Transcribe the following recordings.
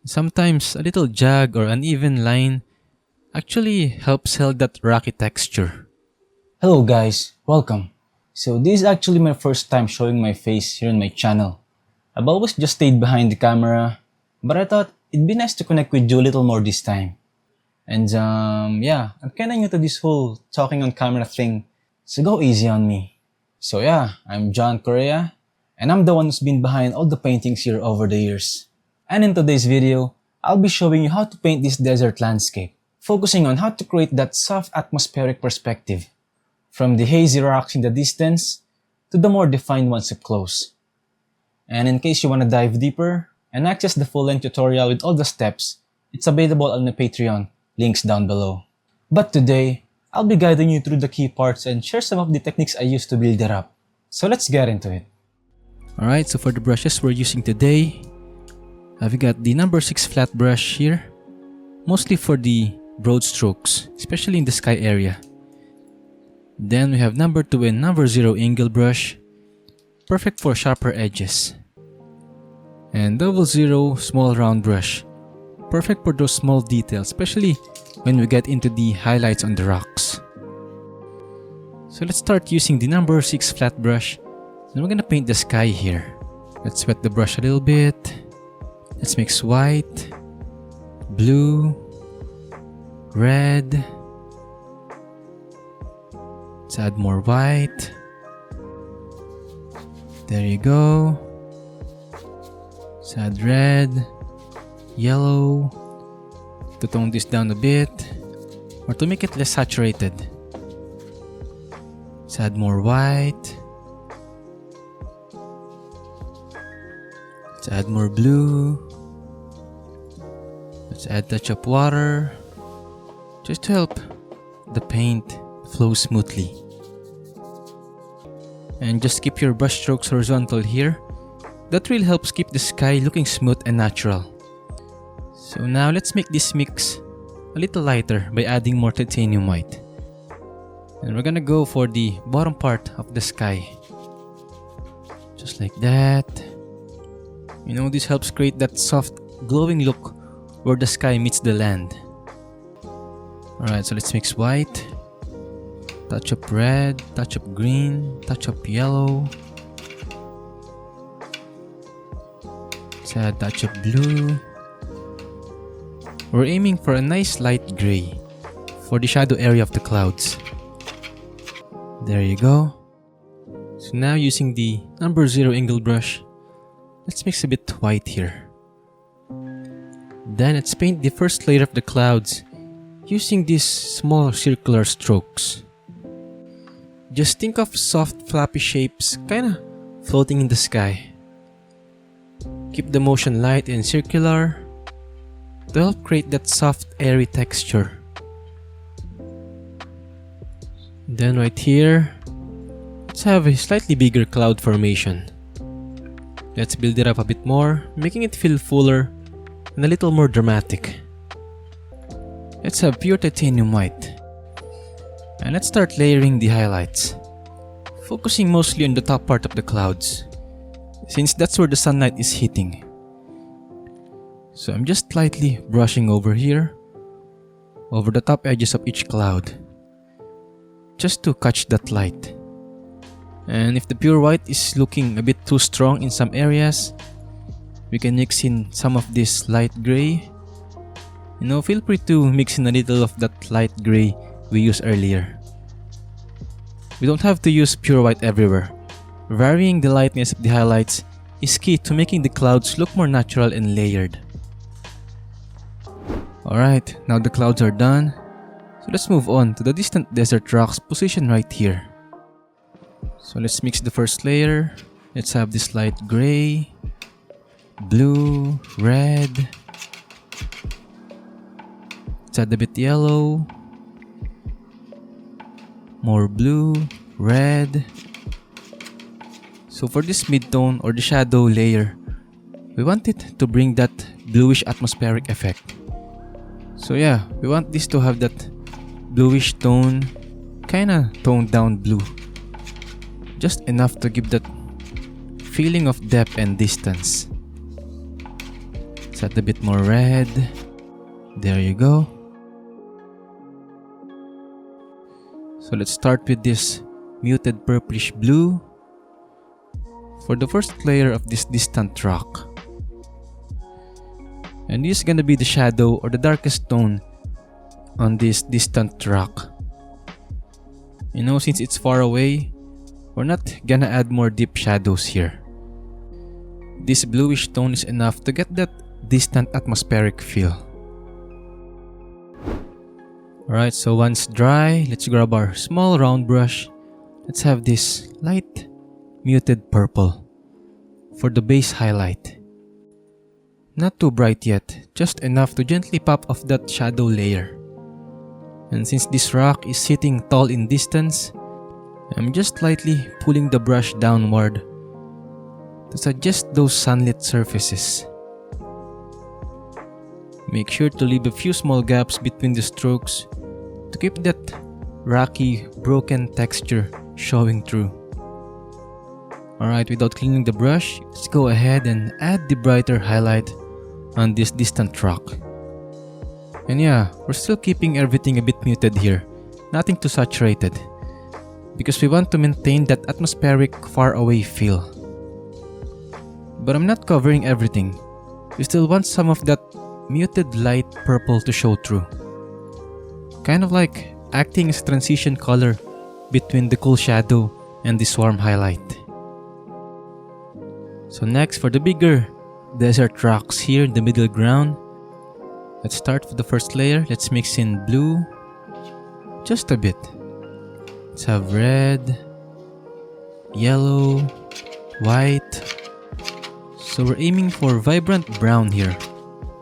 Sometimes a little jag or uneven line actually helps sell that rocky texture. Hello guys, welcome. So this is actually my first time showing my face here on my channel. I've always just stayed behind the camera, but I thought it'd be nice to connect with you a little more this time. And yeah, I'm kinda new to this whole talking on camera thing, so go easy on me. So yeah, I'm John Correa, and I'm the one who's been behind all the paintings here over the years. And in today's video, I'll be showing you how to paint this desert landscape, focusing on how to create that soft atmospheric perspective, from the hazy rocks in the distance to the more defined ones up close. And in case you want to dive deeper and access the full-length tutorial with all the steps, it's available on my Patreon, links down below. But today, I'll be guiding you through the key parts and share some of the techniques I use to build it up. So let's get into it. Alright, so for the brushes we're using today, I've got the number 6 flat brush here, mostly for the broad strokes, especially in the sky area. Then we have number 2 and number 0 angle brush, perfect for sharper edges. And double 0 small round brush, perfect for those small details, especially when we get into the highlights on the rocks. So let's start using the number 6 flat brush, and we're gonna paint the sky here. Let's wet the brush a little bit. Let's mix white, blue, red. Let's add more white. There you go. Let's add red, yellow, to tone this down a bit, or to make it less saturated. Let's add more white. Let's add more blue. Let's add a touch of water, just to help the paint flow smoothly. And just keep your brush strokes horizontal here. That really helps keep the sky looking smooth and natural. So now let's make this mix a little lighter by adding more titanium white. And we're gonna go for the bottom part of the sky. Just like that. You know, this helps create that soft glowing look where the sky meets the land. Alright, so let's mix white, touch of red, touch of green, touch of yellow. Let's add a touch of blue. We're aiming for a nice light gray for the shadow area of the clouds. There you go. So now using the number 0 angle brush, let's mix a bit white here. Then let's paint the first layer of the clouds using these small circular strokes. Just think of soft flappy shapes kinda floating in the sky. Keep the motion light and circular to help create that soft airy texture. Then right here, let's have a slightly bigger cloud formation. Let's build it up a bit more, making it feel fuller and a little more dramatic. Let's have pure titanium white. And let's start layering the highlights, focusing mostly on the top part of the clouds, since that's where the sunlight is hitting. So I'm just slightly brushing over here, over the top edges of each cloud, just to catch that light. And if the pure white is looking a bit too strong in some areas, we can mix in some of this light gray. You know, feel free to mix in a little of that light gray we used earlier. We don't have to use pure white everywhere. Varying the lightness of the highlights is key to making the clouds look more natural and layered. Alright, now the clouds are done. So let's move on to the distant desert rocks positioned right here. So let's mix the first layer. Let's have this light gray, blue, red. Let's add a bit yellow, more blue, red. So for this mid-tone or the shadow layer, we want it to bring that bluish atmospheric effect. So yeah, we want this to have that bluish tone, kinda toned down blue. Just enough to give that feeling of depth and distance. Let's Let's add a bit more red. There you go. So let's start with this muted purplish blue for the first layer of this distant rock. And this is gonna be the shadow or the darkest tone on this distant rock. You know, since it's far away, we're not gonna add more deep shadows here. This bluish tone is enough to get that distant atmospheric feel. Alright, so once dry, let's grab our small round brush. Let's have this light muted purple for the base highlight. Not too bright yet, just enough to gently pop off that shadow layer. And since this rock is sitting tall in distance, I'm just lightly pulling the brush downward to suggest those sunlit surfaces. Make sure to leave a few small gaps between the strokes to keep that rocky, broken texture showing through. Alright, without cleaning the brush, let's go ahead and add the brighter highlight on this distant rock. And yeah, we're still keeping everything a bit muted here, nothing too saturated, because we want to maintain that atmospheric far away feel. But I'm not covering everything. We still want some of that muted light purple to show through. Kind of like acting as transition color between the cool shadow and this warm highlight. So next, for the bigger desert rocks here in the middle ground, let's start with the first layer. Let's mix in blue, just a bit. Let's have red, yellow, white. So we're aiming for vibrant brown here,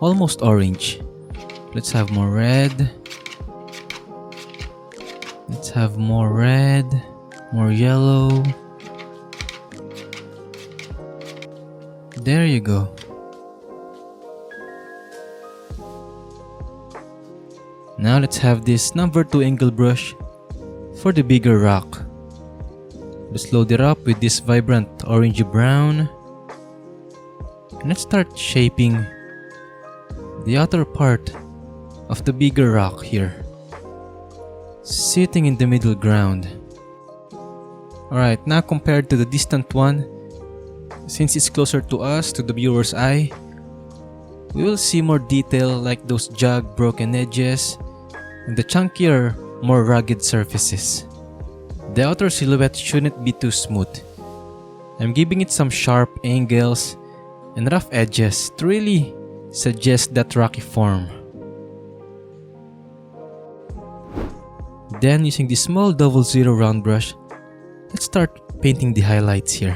almost orange. Let's have more red. Let's have more red, more yellow. There you go. Now let's have this number 2 angle brush for the bigger rock. Let's load it up with this vibrant orangey brown. And let's start shaping the outer part of the bigger rock here, sitting in the middle ground. Alright, now compared to the distant one, since it's closer to us, to the viewer's eye, we will see more detail like those jagged broken edges and the chunkier, more rugged surfaces. The outer silhouette shouldn't be too smooth. I'm giving it some sharp angles and rough edges to really suggest that rocky form. Then, using this small 00 round brush, let's start painting the highlights here.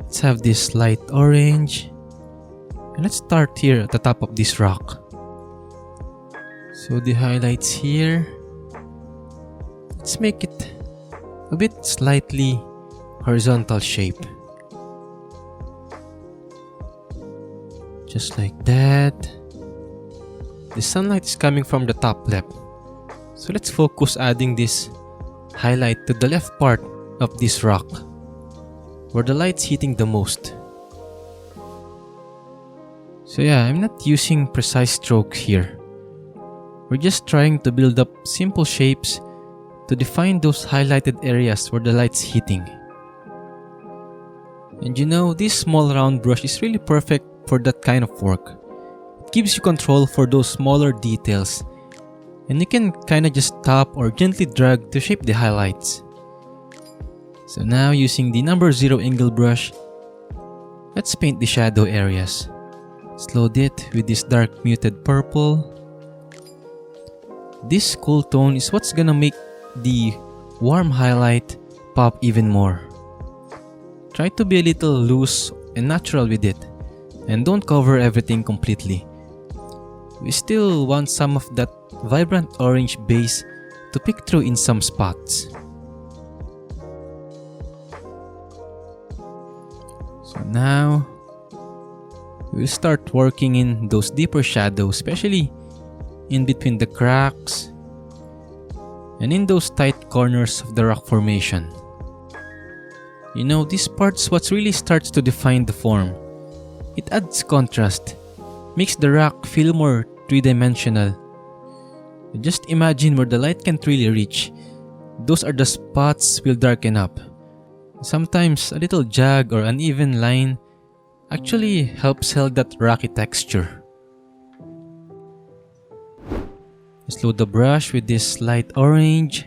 Let's have this light orange, and let's start here at the top of this rock. So the highlights here, let's make it a bit slightly horizontal shape. Just like that. The sunlight is coming from the top left. So let's focus adding this highlight to the left part of this rock, where the light's hitting the most. So yeah, I'm not using precise strokes here. We're just trying to build up simple shapes to define those highlighted areas where the light's hitting. And you know, this small round brush is really perfect for that kind of work. It gives you control for those smaller details, and you can kinda just tap or gently drag to shape the highlights. So now, using the number 0 angle brush, let's paint the shadow areas. Let's load it with this dark muted purple. This cool tone is what's gonna make the warm highlight pop even more. Try to be a little loose and natural with it, and don't cover everything completely. We still want some of that vibrant orange base to pick through in some spots. So now, we'll start working in those deeper shadows, especially in between the cracks and in those tight corners of the rock formation. You know, this part's what really starts to define the form. It adds contrast makes the rock feel more three-dimensional. Just imagine where the light can't really reach. Those are the spots will darken up. Sometimes a little jag or uneven line actually helps sell that rocky texture. Just load the brush with this light orange.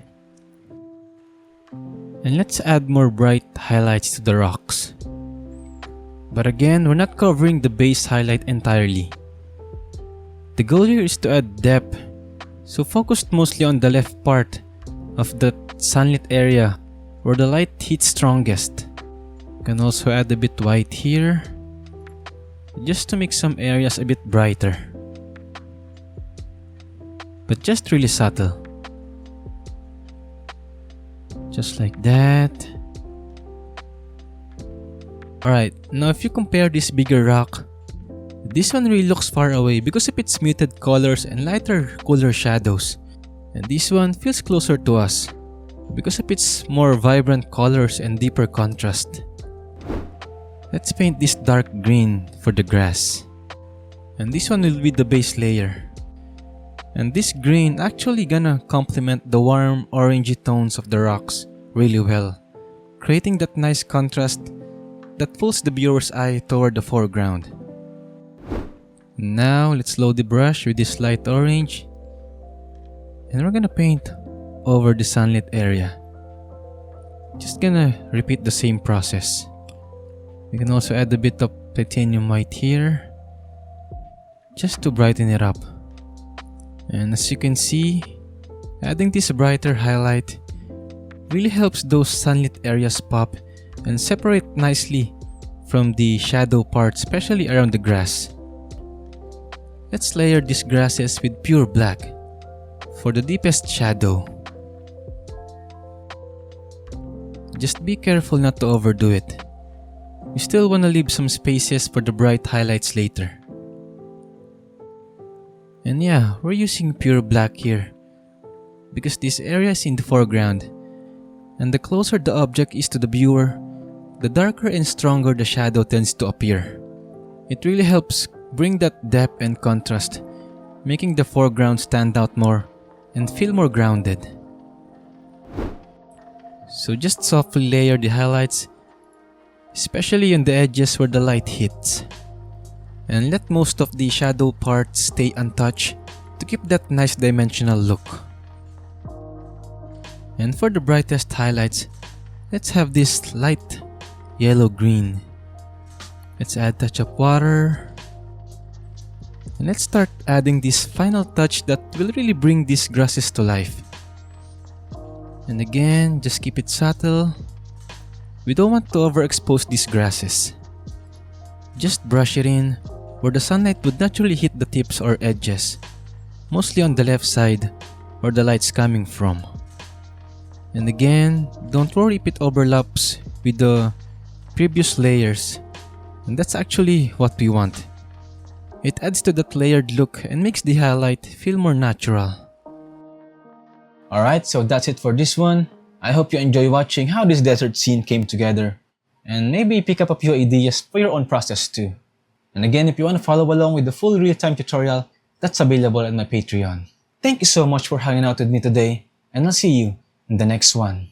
And let's add more bright highlights to the rocks. But again, we're not covering the base highlight entirely. The goal here is to add depth, so focused mostly on the left part of the sunlit area where the light hits strongest. You can also add a bit white here, just to make some areas a bit brighter. But just really subtle. Just like that. Alright, now if you compare this bigger rock, this one really looks far away because of its muted colors and lighter, cooler shadows. And this one feels closer to us because of its more vibrant colors and deeper contrast. Let's paint this dark green for the grass. And this one will be the base layer. And this green actually gonna complement the warm orangey tones of the rocks really well, creating that nice contrast that pulls the viewer's eye toward the foreground. Now let's load the brush with this light orange, and we're gonna paint over the sunlit area. Just gonna repeat the same process. We can also add a bit of titanium white here, just to brighten it up. And as you can see, adding this brighter highlight really helps those sunlit areas pop and separate nicely from the shadow part, especially around the grass. Let's layer these grasses with pure black for the deepest shadow. Just be careful not to overdo it. You still want to leave some spaces for the bright highlights later. And yeah, we're using pure black here because this area is in the foreground, and the closer the object is to the viewer, the darker and stronger the shadow tends to appear. It really helps bring that depth and contrast, making the foreground stand out more and feel more grounded. So just softly layer the highlights, especially on the edges where the light hits. And let most of the shadow parts stay untouched to keep that nice dimensional look. And for the brightest highlights, let's have this light yellow-green. Let's add a touch of water. And let's start adding this final touch that will really bring these grasses to life. And again, just keep it subtle. We don't want to overexpose these grasses. Just brush it in where the sunlight would naturally hit the tips or edges, mostly on the left side where the light's coming from. And again, don't worry if it overlaps with the previous layers, and that's actually what we want. It adds to that layered look and makes the highlight feel more natural. Alright, so that's it for this one. I hope you enjoy watching how this desert scene came together, and maybe pick up a few ideas for your own process too. And again, if you want to follow along with the full real-time tutorial, that's available on my Patreon. Thank you so much for hanging out with me today, and I'll see you in the next one.